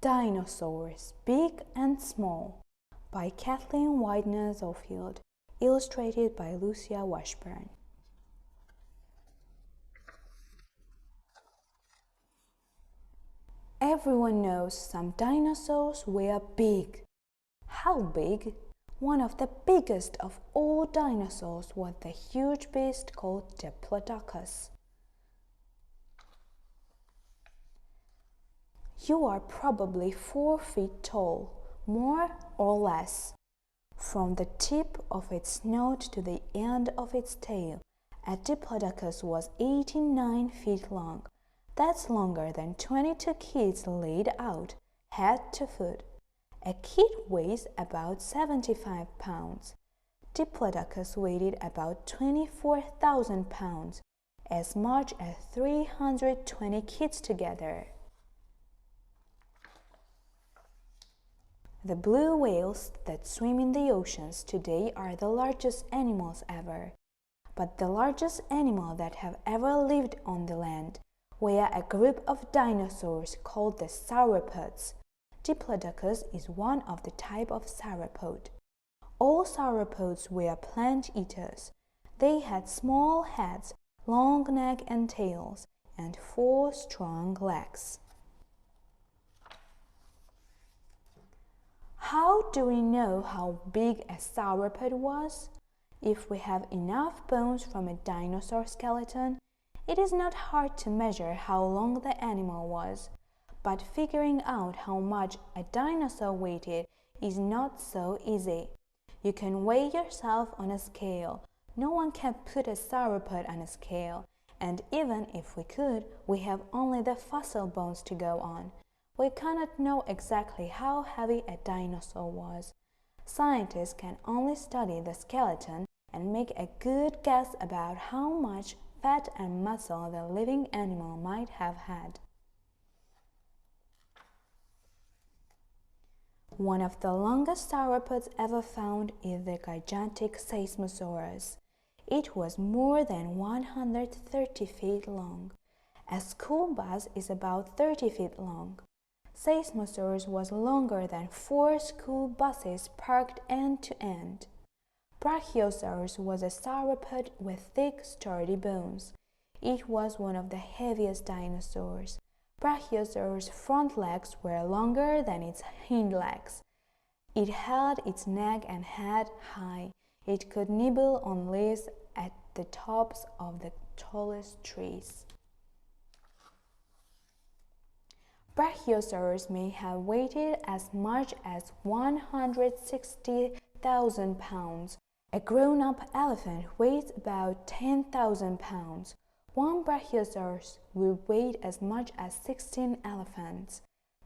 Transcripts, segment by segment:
Dinosaurs Big and Small by Kathleen Weidner Zoehfeld, illustrated by Lucia Washburn. Everyone knows some dinosaurs were big. How big? One of the biggest of all dinosaurs was the huge beast called Diplodocus. You are probably 4 feet tall, more or less. From the tip of its note to the end of its tail, a Diplodocus was 89 feet long. That's longer than 22 kids laid out, head to foot. A kid weighs about 75 pounds. Diplodocus weighed about 24,000 pounds, as much as 320 kids together. The blue whales that swim in the oceans today are the largest animals ever. But the largest animal that have ever lived on the land were a group of dinosaurs called the sauropods. Diplodocus is one of the type of sauropod. All sauropods were plant eaters. They had small heads, long neck and tails, and 4 strong legs. How do we know how big a sauropod was? If we have enough bones from a dinosaur skeleton, it is not hard to measure how long the animal was. But figuring out how much a dinosaur weighed is not so easy. You can weigh yourself on a scale. No one can put a sauropod on a scale, and even if we could, we have only the fossil bones to go on. We cannot know exactly how heavy a dinosaur was. Scientists can only study the skeleton and make a good guess about how much fat and muscle the living animal might have had. One of the longest sauropods ever found is the gigantic Seismosaurus. It was more than 130 feet long. A school bus is about 30 feet long. Seismosaurus was longer than 4 school buses parked end to end. Brachiosaurus was a sauropod with thick, sturdy bones. It was one of the heaviest dinosaurs. Brachiosaurus' front legs were longer than its hind legs. It held its neck and head high. It could nibble on leaves at the tops of the tallest trees. Brachiosaurus may have weighed as much as 160,000 pounds. A grown-up elephant weighs about 10,000 pounds. One Brachiosaurus will weigh as much as 16 elephants.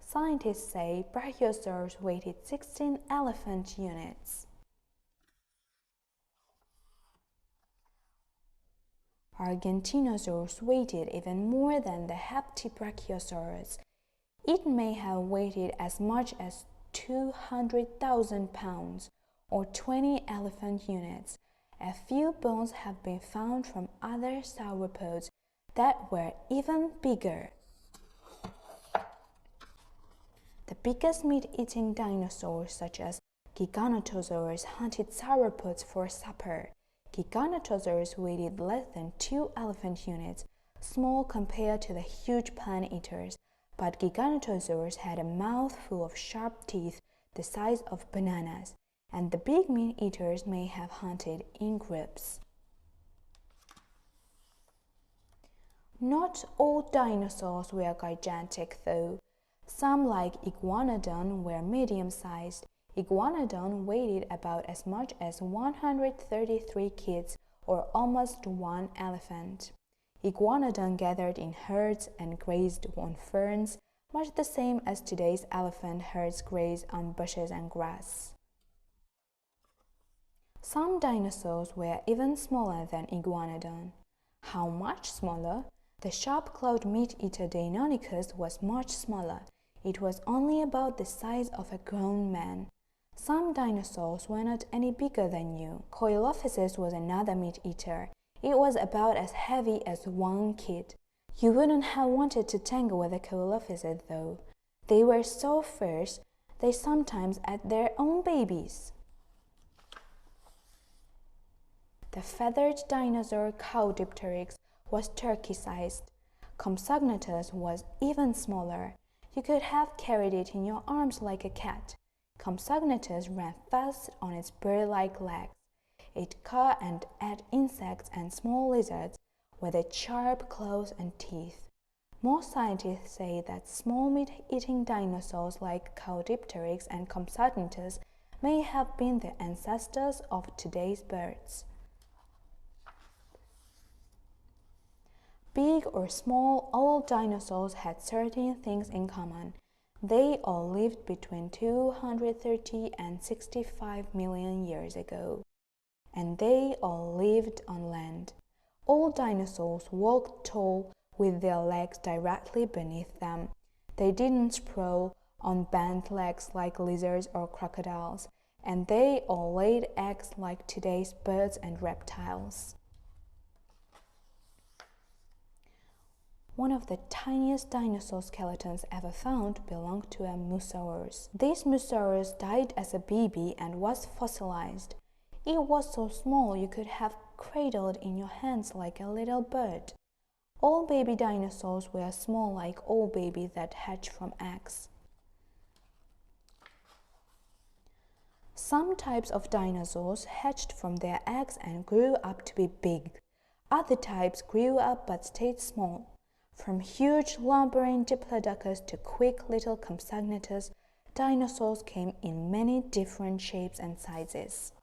Scientists say Brachiosaurus weighed 16 elephant units. Argentinosaurus weighed even more than the Heptibrachiosaurus. It may have weighed as much as 200,000 pounds, or 20 elephant units. A few bones have been found from other sauropods that were even bigger. The biggest meat-eating dinosaurs, such as Giganotosaurus, hunted sauropods for supper. Giganotosaurus weighed less than 2 elephant units, small compared to the huge plant eaters. But Giganotosaurus had a mouth full of sharp teeth the size of bananas, and the big meat-eaters may have hunted in groups. Not all dinosaurs were gigantic, though. Some, like Iguanodon, were medium-sized. Iguanodon weighed about as much as 133 kids, or almost 1 elephant. Iguanodon gathered in herds and grazed on ferns, much the same as today's elephant herds graze on bushes and grass. Some dinosaurs were even smaller than Iguanodon. How much smaller? The sharp-clawed meat-eater Deinonychus was much smaller. It was only about the size of a grown man. Some dinosaurs were not any bigger than you. Coelophysis was another meat-eater. It was about as heavy as 1 kid. You wouldn't have wanted to tangle with a Coelophysis, though. They were so fierce, they sometimes ate their own babies. The feathered dinosaur Caudipteryx was turkey-sized. Compsognathus was even smaller. You could have carried it in your arms like a cat. Compsognathus ran fast on its bird-like legs. It caught and ate insects and small lizards with its sharp claws and teeth. Most scientists say that small meat-eating dinosaurs like Caudipteryx and Compsognathus may have been the ancestors of today's birds. Big or small, all dinosaurs had certain things in common. They all lived between 230 and 65 million years ago. And they all lived on land. All dinosaurs walked tall with their legs directly beneath them. They didn't sprawl on bent legs like lizards or crocodiles, and they all laid eggs like today's birds and reptiles. One of the tiniest dinosaur skeletons ever found belonged to a Mosasaurus. This Mosasaurus died as a baby and was fossilized. It was so small you could have cradled in your hands like a little bird. All baby dinosaurs were small like all babies that hatch from eggs. Some types of dinosaurs hatched from their eggs and grew up to be big. Other types grew up but stayed small. From huge lumbering Diplodocus to quick little Compsognathus, dinosaurs came in many different shapes and sizes.